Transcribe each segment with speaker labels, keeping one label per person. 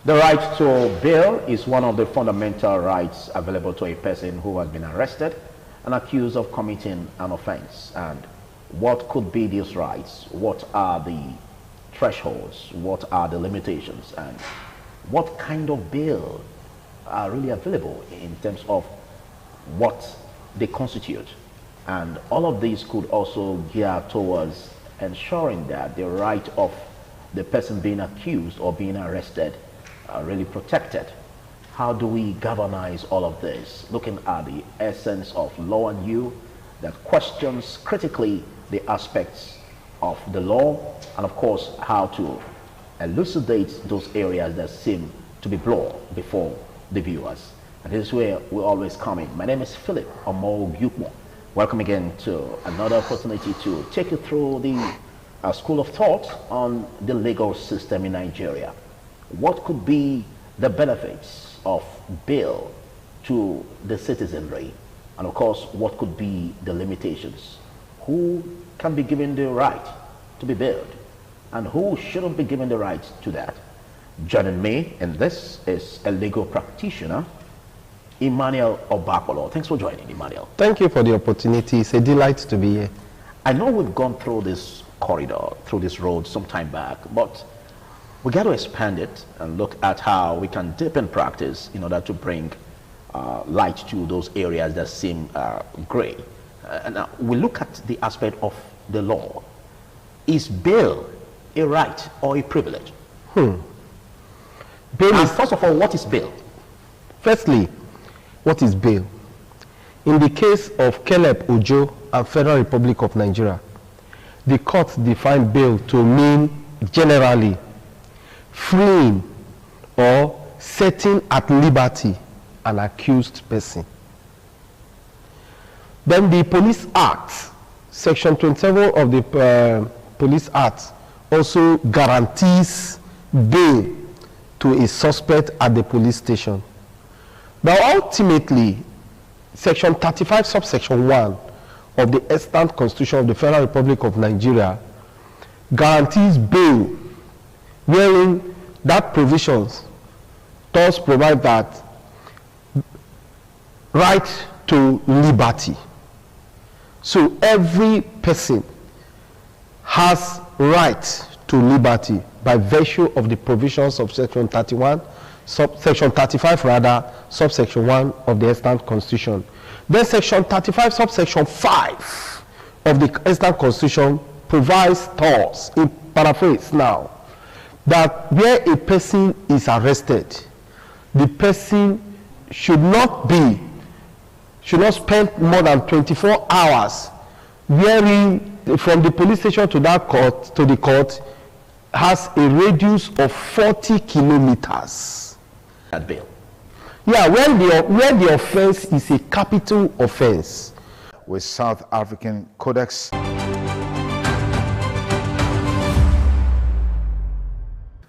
Speaker 1: The right to bail is one of the fundamental rights available to a person who has been arrested and accused of committing an offense. And what could be these rights? What are the thresholds? What are the limitations? And what kind of bail are really available in terms of what they constitute? And all of these could also gear towards ensuring that the right of the person being accused or being arrested are really protected. How do we galvanize all of this? Looking at the essence of law and you that questions critically the aspects of the law, and of course how to elucidate those areas that seem to be blurred before the viewers. And this is where we always come in. My name is Philip Omo. Welcome again to another opportunity to take you through the school of thought on the legal system in Nigeria. What could be the benefits of bail to the citizenry? And of course, what could be the limitations? Who can be given the right to be bailed? And who shouldn't be given the right to that? Joining me in this is a legal practitioner, Emmanuel Obakolo. Thanks for joining, Emmanuel.
Speaker 2: Thank you for the opportunity. It's a delight to be here.
Speaker 1: I know we've gone through this corridor, through this road some time back, but we got to expand it and look at how we can deepen practice in order to bring light to those areas that seem gray. And we look at the aspect of the law. Is bail a right or a privilege?
Speaker 2: Bail
Speaker 1: is, first of all, what is bail?
Speaker 2: Firstly, what is bail? In the case of Caleb Ojo and Federal Republic of Nigeria, the court defined bail to mean generally freeing or setting at liberty an accused person. Then the Police Act, Section 27 of the Police Act, also guarantees bail to a suspect at the police station. Now ultimately, Section 35 subsection 1 of the extant Constitution of the Federal Republic of Nigeria guarantees bail, wherein that provisions does provide that right to liberty. So every person has right to liberty by virtue of the provisions of Section 31, Section 35 rather, subsection 1 of the extant Constitution. Then Section 35 subsection 5 of the extant Constitution provides thus, in paraphrase now, that where a person is arrested, the person should not spend more than 24 hours wherein from the police station to that court, to the court, has a radius of 40 kilometers.
Speaker 1: At bail.
Speaker 2: Yeah, when the offense is a capital offense.
Speaker 3: With South African Codex.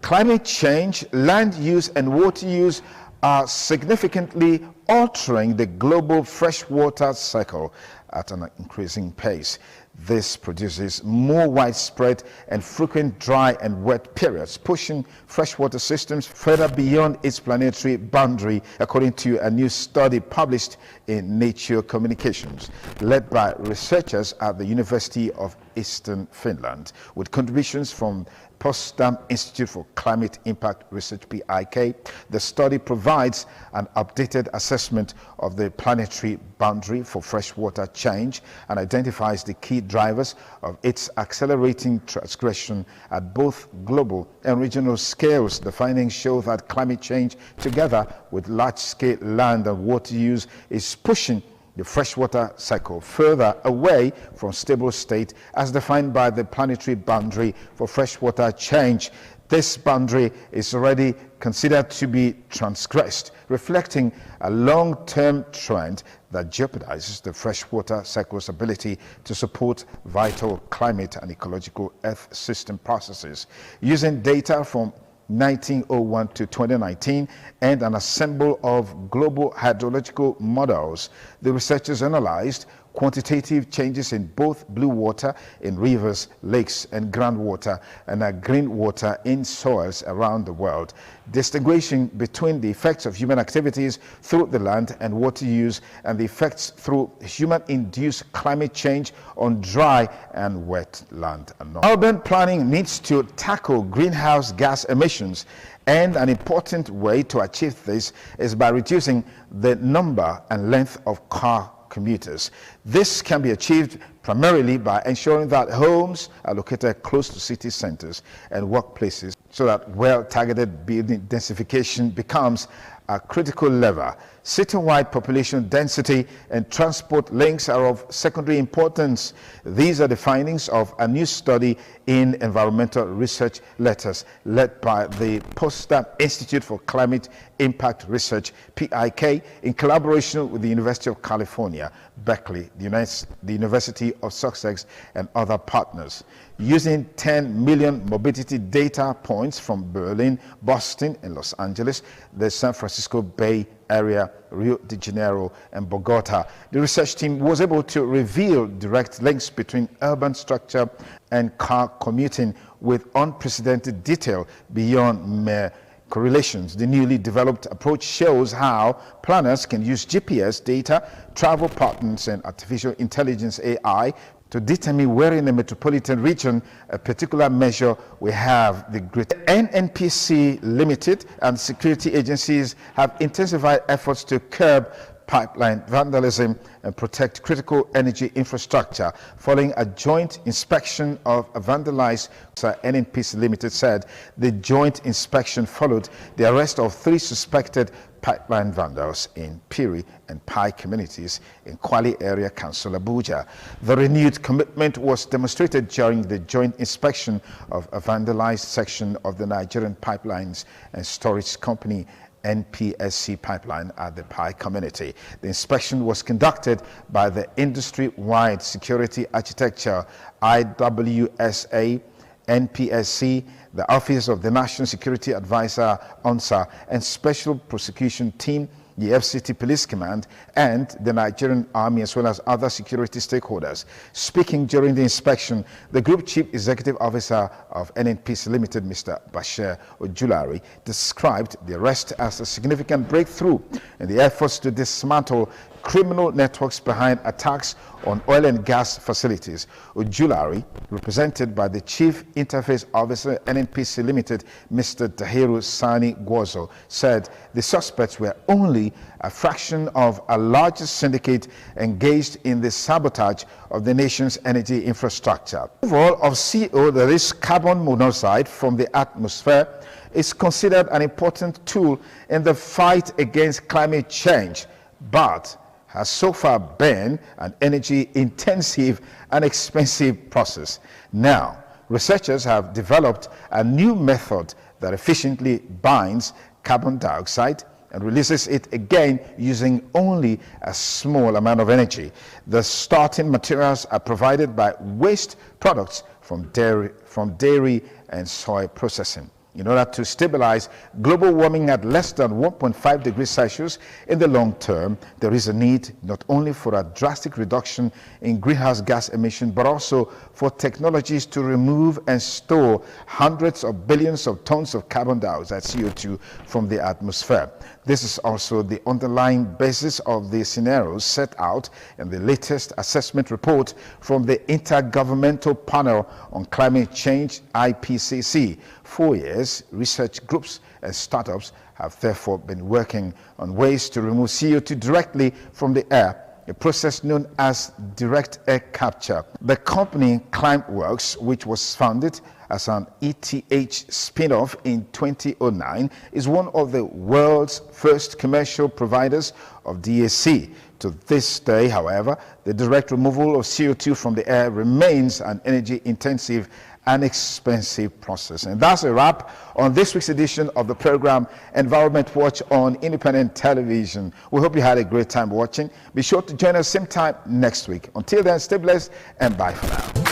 Speaker 3: Climate change, land use and water use are significantly altering the global freshwater cycle at an increasing pace. This produces more widespread and frequent dry and wet periods, pushing freshwater systems further beyond its planetary boundary, according to a new study published in Nature Communications, led by researchers at the University of Eastern Finland, with contributions from Potsdam Institute for Climate Impact Research, PIK. The study provides an updated assessment of the planetary boundary for freshwater change and identifies the key drivers of its accelerating transgression at both global and regional scales. The findings show that climate change, together with large-scale land and water use, is pushing the freshwater cycle further away from stable state as defined by the planetary boundary for freshwater change. This boundary is already considered to be transgressed, reflecting a long-term trend that jeopardizes the freshwater cycle's ability to support vital climate and ecological earth system processes. Using data from 1901 to 2019 and an ensemble of global hydrological models, the researchers analyzed quantitative changes in both blue water in rivers, lakes, and groundwater, and green water in soils around the world, distinguishing between the effects of human activities through the land and water use and the effects through human-induced climate change on dry and wet land. Urban planning needs to tackle greenhouse gas emissions, and an important way to achieve this is by reducing the number and length of car commuters. This can be achieved primarily by ensuring that homes are located close to city centers and workplaces, so that well-targeted building densification becomes a critical lever. Citywide population density and transport links are of secondary importance. These are the findings of a new study in environmental research letters led by the Potsdam Institute for Climate Impact Research, PIK, in collaboration with the University of California, Berkeley, the University of Sussex, and other partners. Using 10 million mobility data points from Berlin, Boston, and Los Angeles, the San Francisco Bay Area, Rio de Janeiro, and Bogota, the research team was able to reveal direct links between urban structure and car commuting with unprecedented detail beyond mere correlations. The newly developed approach shows how planners can use GPS data, travel patterns, and artificial intelligence AI to determine where in the metropolitan region a particular measure will have the greatest. NNPC Limited and security agencies have intensified efforts to curb pipeline vandalism and protect critical energy infrastructure following a joint inspection of a vandalized. NNPC Limited said the joint inspection followed the arrest of 3 suspected pipeline vandals in Piri and Pai communities in Kwale Area Council, Abuja. The renewed commitment was demonstrated during the joint inspection of a vandalized section of the Nigerian Pipelines and Storage Company NPSC pipeline at the Pai community. The inspection was conducted by the Industry-Wide Security Architecture IWSA, NPSC, the Office of the National Security Advisor, ONSA, and Special Prosecution Team, the FCT Police Command, and the Nigerian Army, as well as other security stakeholders. Speaking during the inspection, the Group Chief Executive Officer of NNPC Limited, Mr. Bashir Ojulari, described the arrest as a significant breakthrough in the efforts to dismantle criminal networks behind attacks on oil and gas facilities. Ojulari, represented by the Chief Interface Officer, NNPC Limited, Mr. Dahiru Sani Gwozo, said the suspects were only a fraction of a larger syndicate engaged in the sabotage of the nation's energy infrastructure. Removal of CO, that is carbon monoxide, from the atmosphere is considered an important tool in the fight against climate change, but has so far been an energy-intensive and expensive process. Now, researchers have developed a new method that efficiently binds carbon dioxide and releases it again using only a small amount of energy. The starting materials are provided by waste products from dairy and soy processing. In order to stabilize global warming at less than 1.5 degrees Celsius in the long term, there is a need not only for a drastic reduction in greenhouse gas emission, but also for technologies to remove and store hundreds of billions of tons of carbon dioxide, CO2, from the atmosphere. This is also the underlying basis of the scenarios set out in the latest assessment report from the Intergovernmental Panel on Climate Change, IPCC. 4 years, research groups and startups have therefore been working on ways to remove CO2 directly from the air, a process known as direct air capture. The company Climeworks, which was founded as an ETH spin-off in 2009, is one of the world's first commercial providers of DAC. To this day, however, the direct removal of CO2 from the air remains an energy-intensive and expensive process. And that's a wrap on this week's edition of the program Environment Watch on Independent Television. We hope you had a great time watching. Be sure to join us same time next week. Until then, stay blessed and bye for now.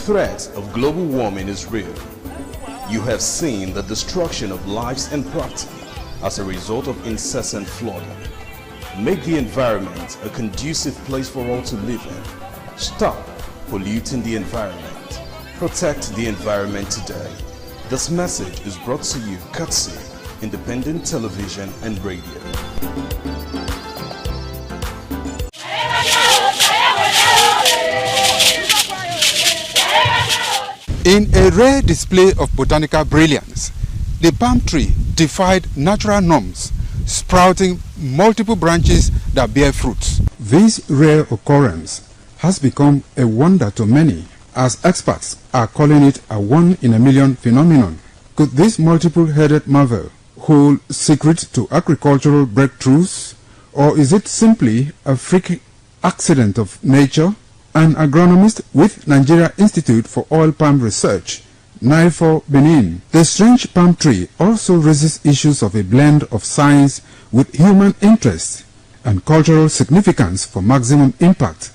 Speaker 4: threat of global warming is real. You have seen the destruction of lives and property as a result of incessant flooding. Make the environment a conducive place for all to live in. Stop polluting the environment. Protect the environment today. This message is brought to you courtesy Independent Television and Radio.
Speaker 5: In a rare display of botanical brilliance, the palm tree defied natural norms, sprouting multiple branches that bear fruits. This rare occurrence has become a wonder to many, as experts are calling it a one-in-a-million phenomenon. Could this multiple-headed marvel hold secret to agricultural breakthroughs, or is it simply a freak accident of nature? An agronomist with Nigeria Institute for Oil Palm Research, NIFOR Benin. The strange palm tree also raises issues of a blend of science with human interest and cultural significance for maximum impact.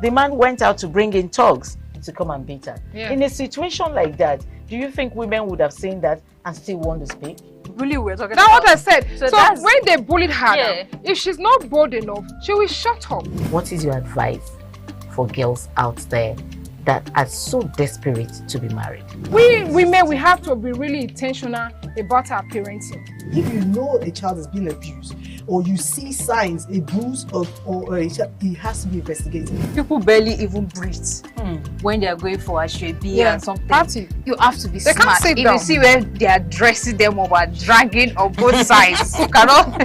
Speaker 6: The man went out to bring in thugs to come and beat her.
Speaker 7: Yeah.
Speaker 6: In a situation like that, do you think women would have seen that and still want to speak?
Speaker 7: Really, we're talking about. That's what I said. So when they bullied her,
Speaker 6: Yeah.
Speaker 7: if she's not bold enough, she will shut up.
Speaker 6: What is your advice for girls out there that are so desperate to be married?
Speaker 7: We women, we have to be really intentional about our parenting.
Speaker 8: If you know a child is being abused, or you see signs, a bruise or a child, it has to be investigated.
Speaker 9: People barely even breathe when they are going for a shwebi and something.
Speaker 7: Party.
Speaker 9: You have to be
Speaker 7: They
Speaker 9: smart.
Speaker 7: can't sit
Speaker 9: If
Speaker 7: down.
Speaker 9: you see where they are dressing them over, dragging on both sides, you cannot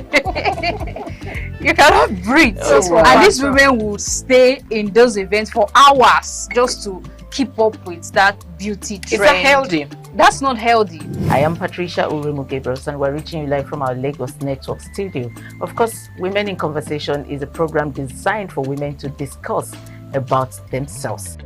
Speaker 9: breathe. And these women will stay in those events for hours just to keep up with that beauty trend.
Speaker 6: Is that healthy?
Speaker 9: That's not healthy.
Speaker 6: I am Patricia Urumu Gabriels, and we're reaching you live from our Lagos Network studio. Of course, Women in Conversation is a program designed for women to discuss about themselves.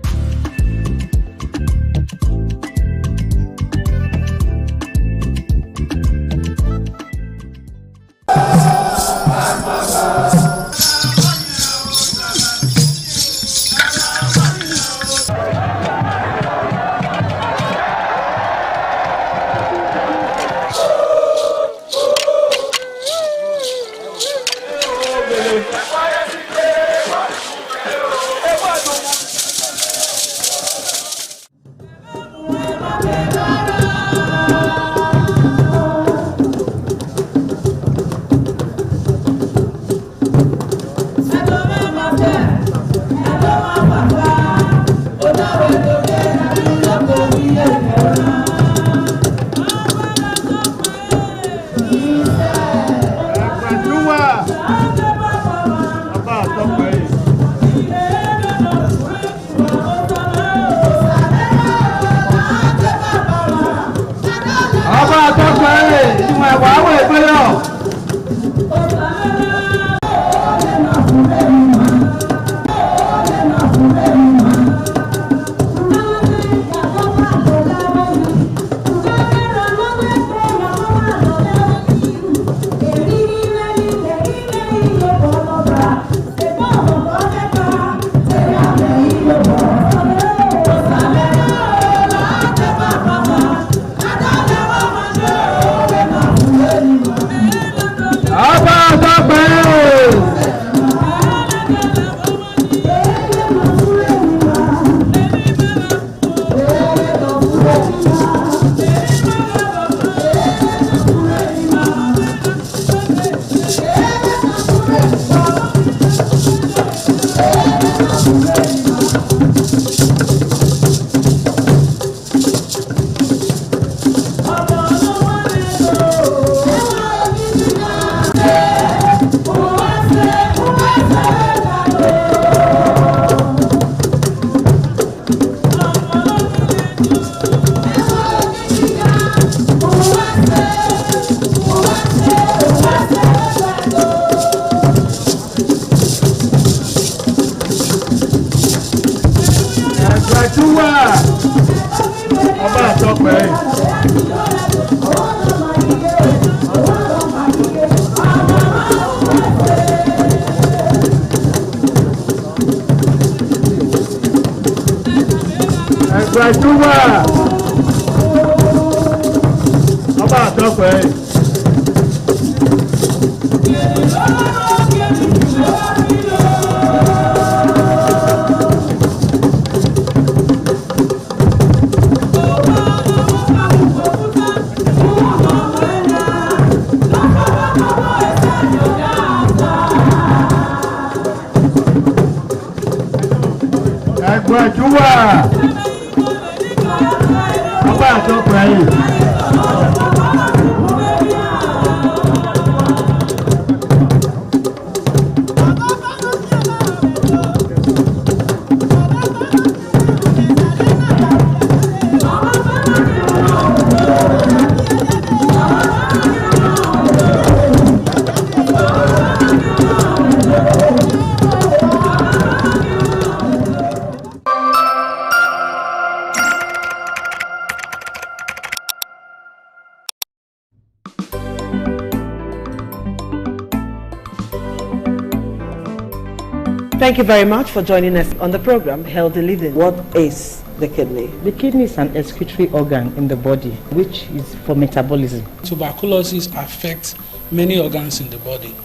Speaker 10: Thank you very much for joining us on the program Healthy Living. What is the kidney?
Speaker 11: The kidney is an excretory organ in the body, which is for metabolism.
Speaker 12: Tuberculosis affects many organs in the body,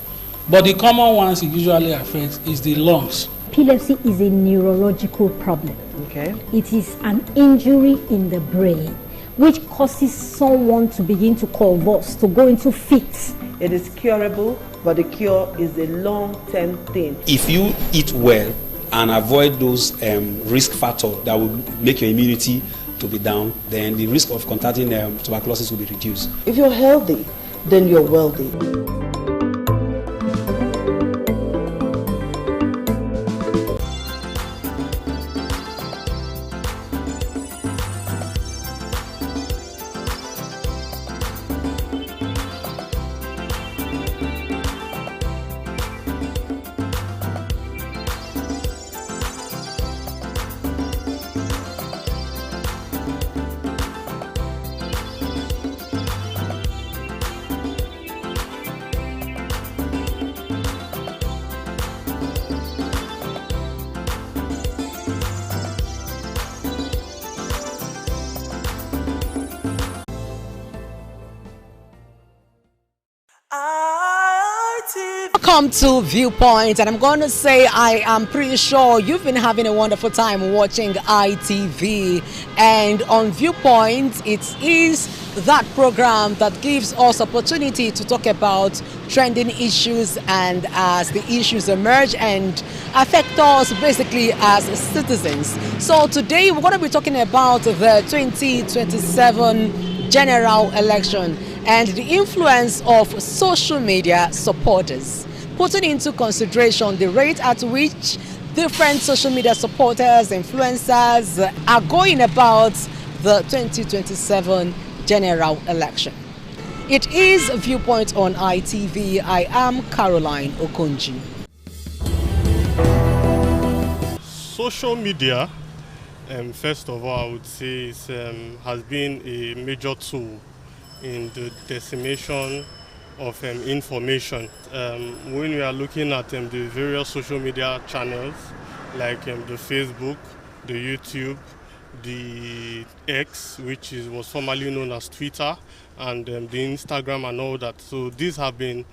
Speaker 12: but the common ones it usually affects is the lungs.
Speaker 13: Epilepsy is a neurological problem.
Speaker 10: Okay.
Speaker 13: It is an injury in the brain which causes someone to begin to convulse, to go into fits.
Speaker 10: It is curable, but the cure is a long-term thing.
Speaker 14: If you eat well and avoid those risk factors that will make your immunity to be down, then the risk of contracting tuberculosis will be reduced.
Speaker 10: If you're healthy, then you're wealthy.
Speaker 15: Welcome to Viewpoint, and I'm going to say I am pretty sure you've been having a wonderful time watching ITV. And on Viewpoint, it is that program that gives us opportunity to talk about trending issues, and as the issues emerge and affect us basically as citizens. So today we're going to be talking about the 2027 general election and the influence of social media supporters, putting into consideration the rate at which different social media supporters, influencers are going about the 2027 general election. It is Viewpoint on ITV. I am Caroline Okonji.
Speaker 16: Social media, first of all, I would say has been a major tool in the dissemination of information. When we are looking at the various social media channels like the Facebook, the YouTube, the X, which was formerly known as Twitter, and the Instagram and all that. So these have been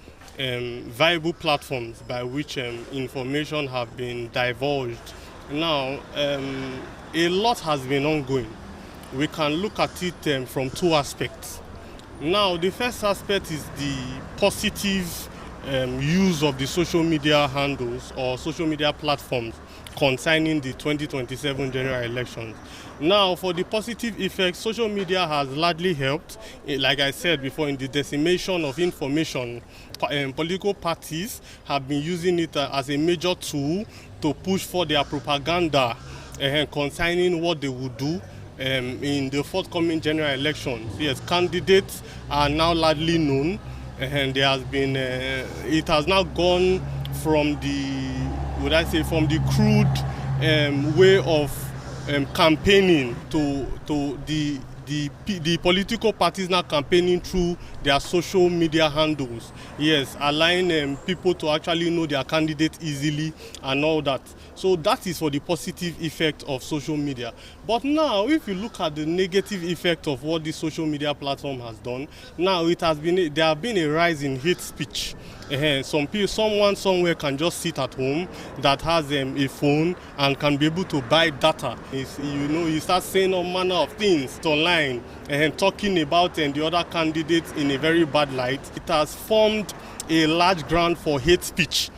Speaker 16: viable platforms by which information have been divulged. Now, a lot has been ongoing. We can look at it from two aspects. Now, the first aspect is the positive use of the social media handles or social media platforms concerning the 2027 general elections. Now, for the positive effects, social media has largely helped, like I said before, in the dissemination of information. Political parties have been using it as a major tool to push for their propaganda concerning what they would do in the forthcoming general elections. Yes, candidates are now largely known, and there has been it has now gone from the, would I say, from the crude way of campaigning to the political parties now campaigning through their social media handles. Yes, allowing people to actually know their candidate easily and all that. So that is for the positive effect of social media. But now, if you look at the negative effect of what this social media platform has done, now there have been a rise in hate speech. Someone somewhere can just sit at home that has a phone and can be able to buy data. You start saying all manner of things online and talking about the other candidates in a very bad light. It has formed a large ground for hate speech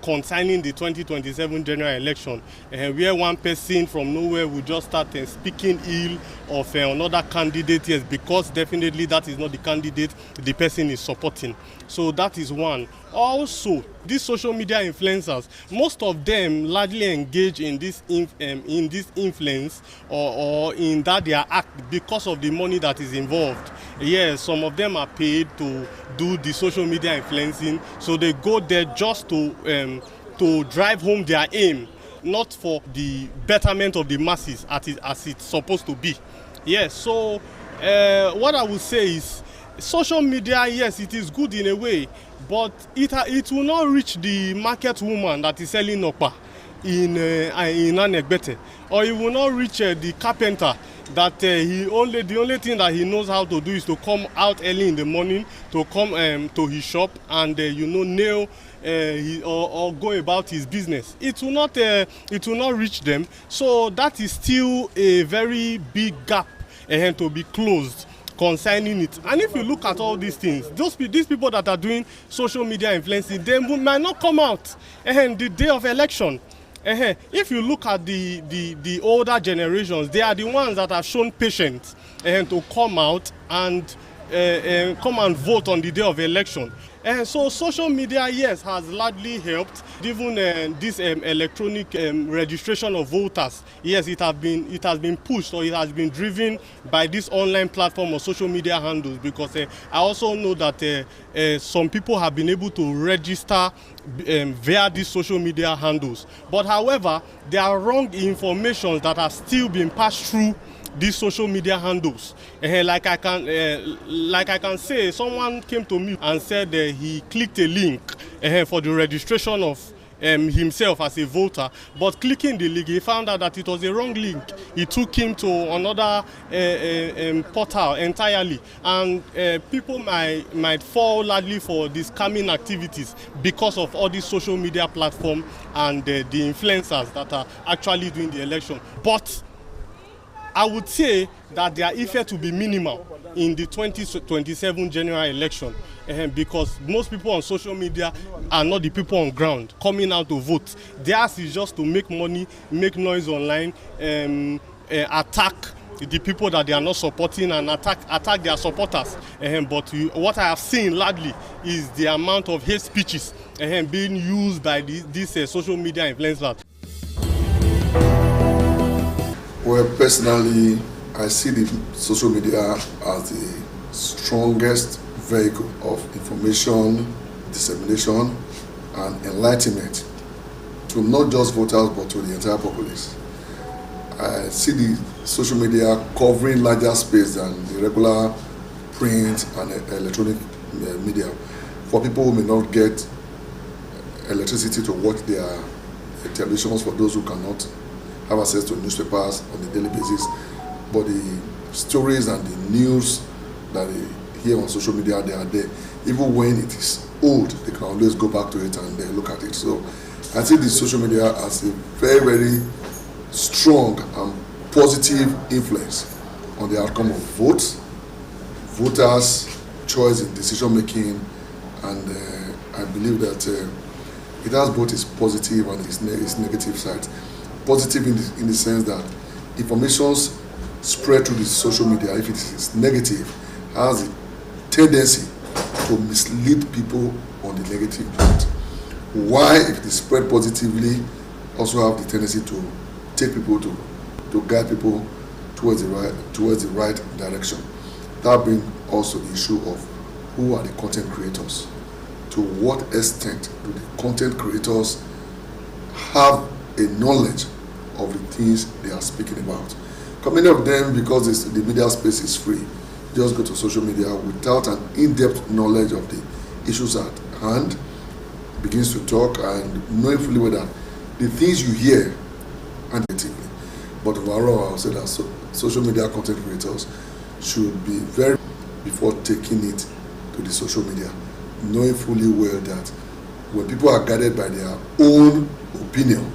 Speaker 16: concerning the 2027 general election, where one person from nowhere will just start speaking ill of another candidate, yes, because definitely that is not the candidate the person is supporting. So that is one. Also, these social media influencers, most of them largely engage in this influence or in that their act because of the money that is involved. Yes, some of them are paid to do the social media influencing, so they go there just to drive home their aim, not for the betterment of the masses as it's supposed to be. Yes, so what I would say is social media, yes, it is good in a way, but it will not reach the market woman that is selling okpa in Anegbete, or it will not reach the carpenter that the only thing that he knows how to do is to come out early in the morning to come to his shop and nail or go about his business. It will not reach them. So that is still a very big gap to be closed concerning it. And if you look at all these things, these people that are doing social media influencing, they might not come out the day of election. If you look at the older generations, they are the ones that have shown patience to come out and come and vote on the day of election. So social media, yes, has largely helped. Even this electronic registration of voters, yes, it has been pushed, or it has been driven by this online platform or social media handles, because I also know that some people have been able to register via these social media handles. But however, there are wrong information that are still being passed through these social media handles. Like I can say, someone came to me and said he clicked a link for the registration of himself as a voter, but clicking the link, he found out that it was a wrong link. It took him to another portal entirely, and people might fall largely for these scamming activities because of all these social media platforms and the influencers that are actually doing the election. But I would say that their effect will be minimal in the 2027 general election, because most people on social media are not the people on ground coming out to vote. Theirs is just to make money, make noise online, attack the people that they are not supporting and attack their supporters. But what I have seen largely is the amount of hate speeches being used by these social media influencers.
Speaker 17: Well, personally, I see the social media as the strongest vehicle of information, dissemination, and enlightenment to not just voters but to the entire populace. I see the social media covering larger space than the regular print and electronic media for people who may not get electricity to watch their televisions, for those who cannot have access to newspapers on a daily basis. But the stories and the news that they hear on social media, they are there. Even when it is old, they can always go back to it and they look at it. So I see the social media as a very, very strong and positive influence on the outcome of votes, voters' choice in decision making, and I believe that it has both its positive and its negative side. Positive in the sense that information spread through the social media, if it is negative, has a tendency to mislead people on the negative part. Why, if it is spread positively, also have the tendency to take people to guide people towards the right direction. That brings also the issue of who are the content creators. To what extent do the content creators have a knowledge of the things they are speaking about? Many of them, because the media space is free, just go to social media without an in-depth knowledge of the issues at hand, begins to talk and knowing fully well that the things you hear are negatively. But But overall, I would say that social media content creators should be very before taking it to the social media, knowing fully well that when people are guided by their own opinion,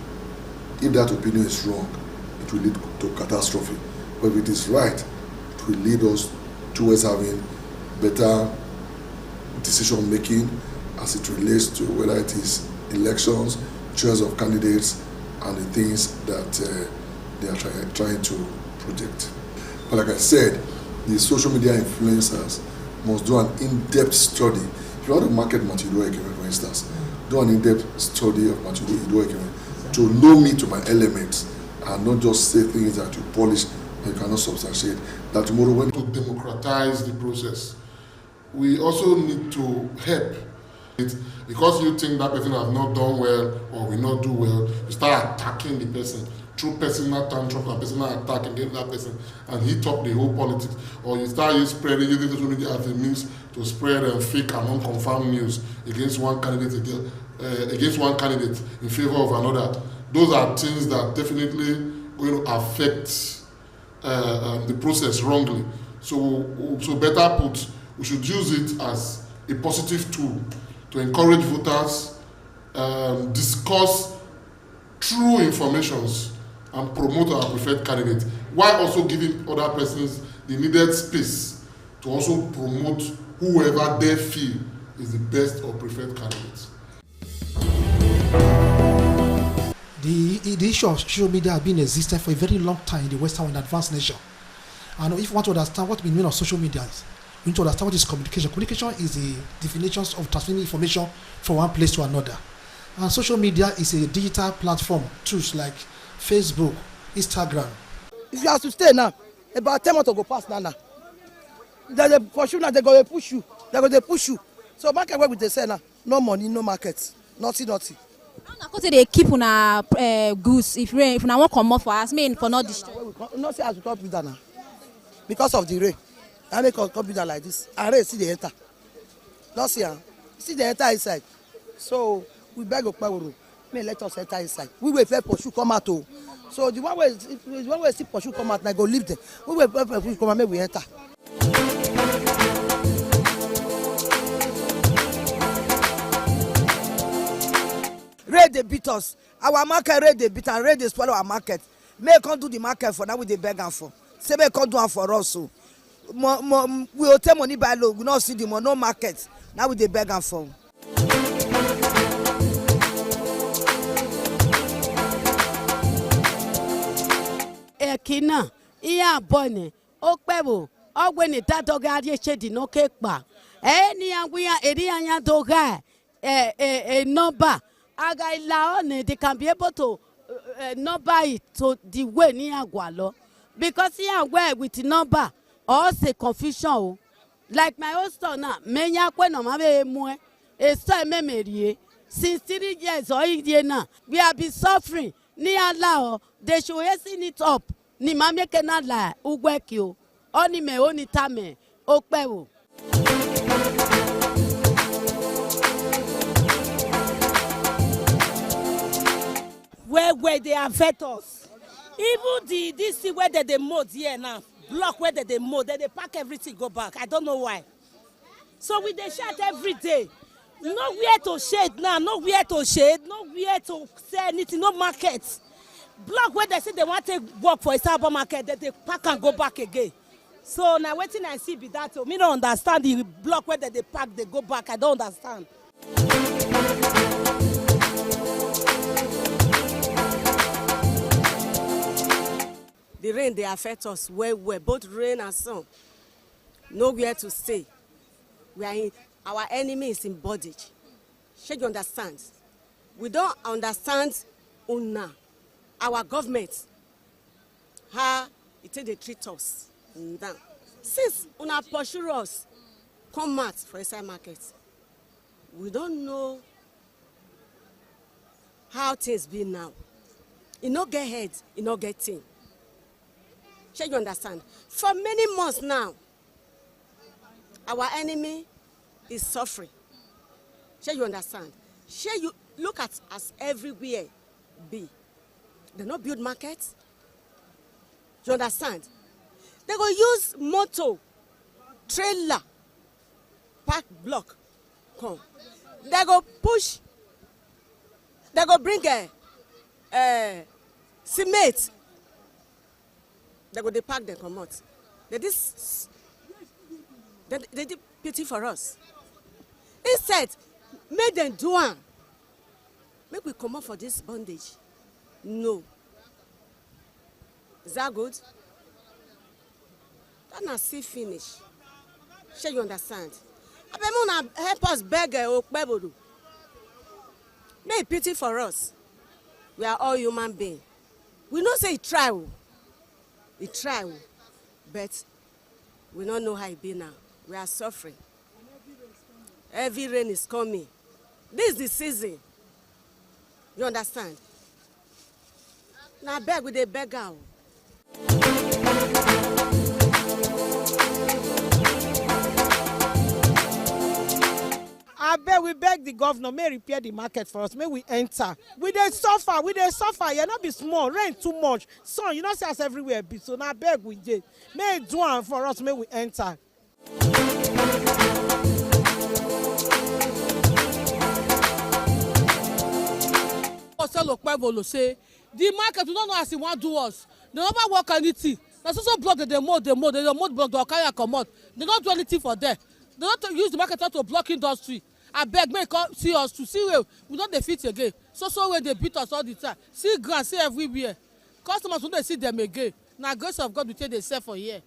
Speaker 17: if that opinion is wrong, it will lead to catastrophe. But if it is right, it will lead us towards having better decision making as it relates to whether it is elections, choice of candidates, and the things that they are trying to project. But like I said, the social media influencers must do an in-depth study. If you want to market Matuido Ekeme, for instance, do an in-depth study of Matuido Ekeme to know me to my elements and not just say things that you polish and you cannot substantiate. That tomorrow when
Speaker 18: to democratize the process, we also need to help. Because you think that person has not done well or will not do well, you start attacking the person through personal tantrum and personal attack against that person and hit up the whole politics. Or you start using social media as a means to spread fake and unconfirmed news against one candidate in favor of another. Those are things that definitely going to affect the process wrongly. So better put, we should use it as a positive tool to encourage voters, discuss true informations, and promote our preferred candidate, while also giving other persons the needed space to also promote whoever they feel is the best or preferred candidate.
Speaker 19: The issue of social media has been existing for a very long time in the Western and advanced nation. And if you want to understand what we mean of social media is, we need to understand what is communication. Communication is the definition of transmitting information from one place to another. And social media is a digital platform, tools like Facebook, Instagram.
Speaker 20: If you have to stay now, about 10 months to go past now. They pursue now, they go to push you. They go to push you. So market where they say now, no money, no market, nothing.
Speaker 21: How they keep on goods if I want come up for us, mean for not destroy.
Speaker 20: No say as we talk with that now, because of the rain. I make a computer like this. I rain see the enter. Not see the enter inside. So we beg of power. May let us enter inside. We will pay pursue come out. So the one way see pursue come out, I go leave them. We will pay pursue come out, may we enter. Raid they beat us. Our market raid they beat and raid they spoil our market. May can't do the market for now with the beg and for. Say may can't do it for us so. We will take money by low. We not see the money, no market. Now with the beg and for.
Speaker 22: Ekina, iya bone, okpebo, ogwene tatoga adie chedi no kekpa. Ni angwia eri anya doga number. Aga ilaone they can be able to number it to the way ni agwalo. Because he aware with the number or say confusion. Like my own store now, menya kwe no mabe mwe, a store memory. Since 3 years or 8 years now, we have been suffering. Ni allow they should hasten it up. Ni mame cannot lie, ugwekyo. Oni me oni tame, okpewo.
Speaker 23: Where they affect us. Even this thing where they mold here now, block where they mold, they pack everything go back. I don't know why. So we they shout every day. Nowhere to shade now, nowhere to shade, nowhere to say anything, no market. Block where they say they want to work for a cyber market, they pack and go back again. So now waiting I see be that. So me don't understand the block where they pack, they go back. I don't understand. The rain they affect us well, both rain and sun. Nowhere to stay. We are in, our enemy is in bondage. Should you understand? We don't understand UNA, our government, how they treat us. Since UNA pursue us, come out for inside market. We don't know how things be now. You no get head, you no get thing. Should you understand? For many months now, our enemy is suffering. Should you understand? Should you look at us everywhere be? They not build markets. You understand? They go use motor, trailer, pack block, come. They go push. They go bring cement. They go pack them come out. They did pity for us. Instead, make them do one. Make we come out for this bondage. No. Is that good? That not see finish. Shall you understand? I bet help us beg Okpebodo. Make pity for us. We are all human beings. We know say he try. He try. But we don't know how it be now. We are suffering. Heavy rain is coming. This is the season. You understand? Now beg with a beggar. I bet we beg the governor may repair the market for us. May we enter. We dey suffer. You not be small. Rain too much. Sun, you know see us everywhere. So now beg we dey. May do one for us. May we enter.
Speaker 1: Say the market we don't know as he want do us. They never work anything. That's also block the mold block the carry come out. They don't do anything for them. They don't use the market to block industry. I beg me come see us to see where we don't defeat again. So where they beat us all the time. See grass, see everywhere. Customers when they see them again. Now grace of God will take they sell for here.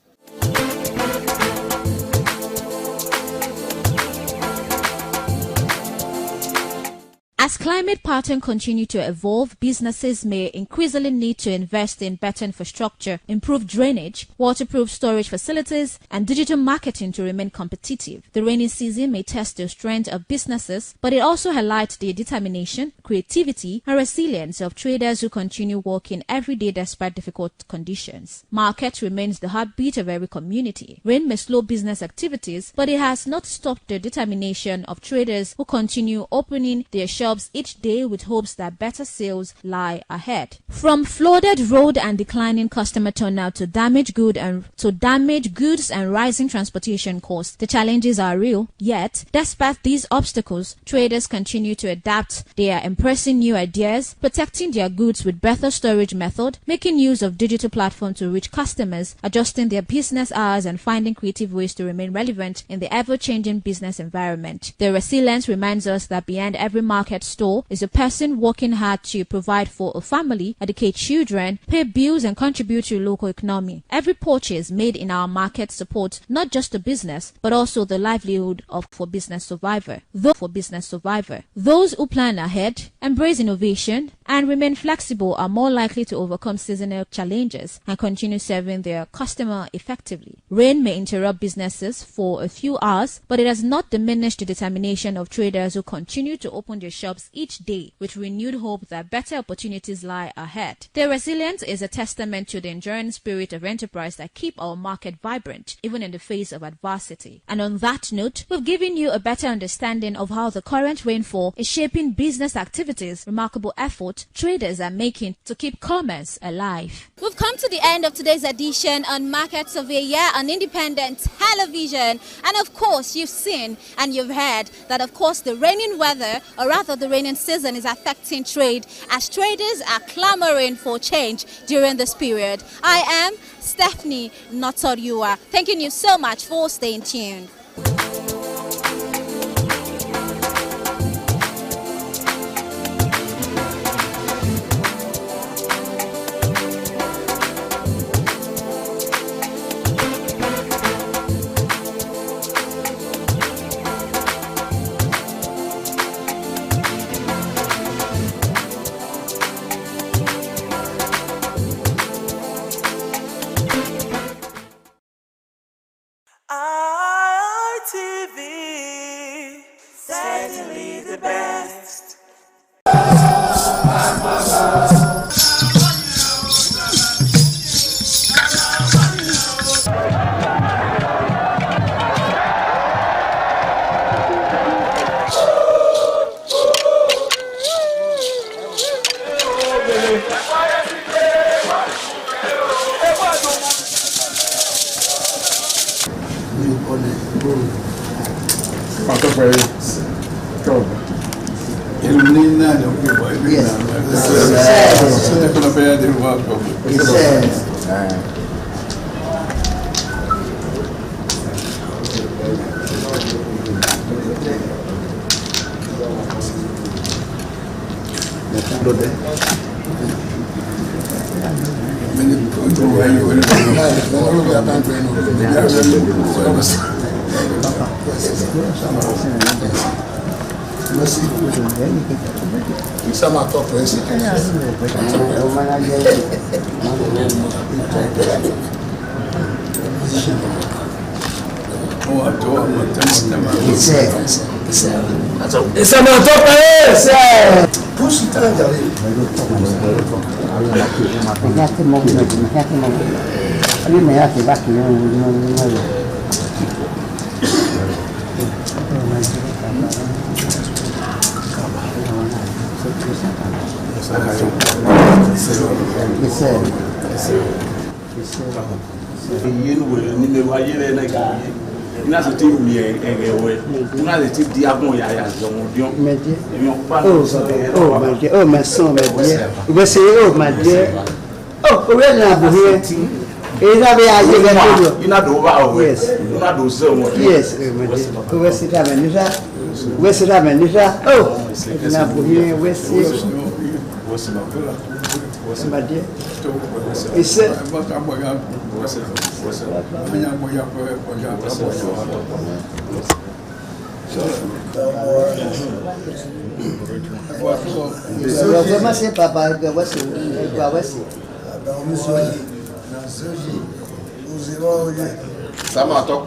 Speaker 2: As climate patterns continue to evolve, businesses may increasingly need to invest in better infrastructure, improved drainage, waterproof storage facilities, and digital marketing to remain competitive. The rainy season may test the strength of businesses, but it also highlights the determination, creativity, and resilience of traders who continue working every day despite difficult conditions. Market remains the heartbeat of every community. Rain may slow business activities, but it has not stopped the determination of traders who continue opening their shops each day with hopes that better sales lie ahead. From flooded road and declining customer turnout to damaged goods and rising transportation costs, the challenges are real. Yet, despite these obstacles, traders continue to adapt. They are embracing new ideas, protecting their goods with better storage method, making use of digital platforms to reach customers, adjusting their business hours, and finding creative ways to remain relevant in the ever-changing business environment. Their resilience reminds us that behind every market store is a person working hard to provide for a family, educate children, pay bills, and contribute to the local economy. Every purchase made in our market supports not just the business but also the livelihood of business survivor. Those who plan ahead, embrace innovation, and remain flexible are more likely to overcome seasonal challenges and continue serving their customer effectively. Rain may interrupt businesses for a few hours, but it has not diminished the determination of traders who continue to open their shops each day with renewed hope that better opportunities lie ahead. Their resilience is a testament to the enduring spirit of enterprise that keep our market vibrant even in the face of adversity. And on that note, we've given you a better understanding of how the current rainfall is shaping business activities, remarkable effort traders are making to keep commerce alive.
Speaker 21: We've come to the end of today's edition on Market Surveyor on Independent Television. And of course, you've seen and you've heard that of course the raining weather, or rather the raining season, is affecting trade as traders are clamoring for change during this period. I am Stephanie Notoriua, thanking you so much for staying tuned.
Speaker 3: ITV, certainly the best.
Speaker 18: Sama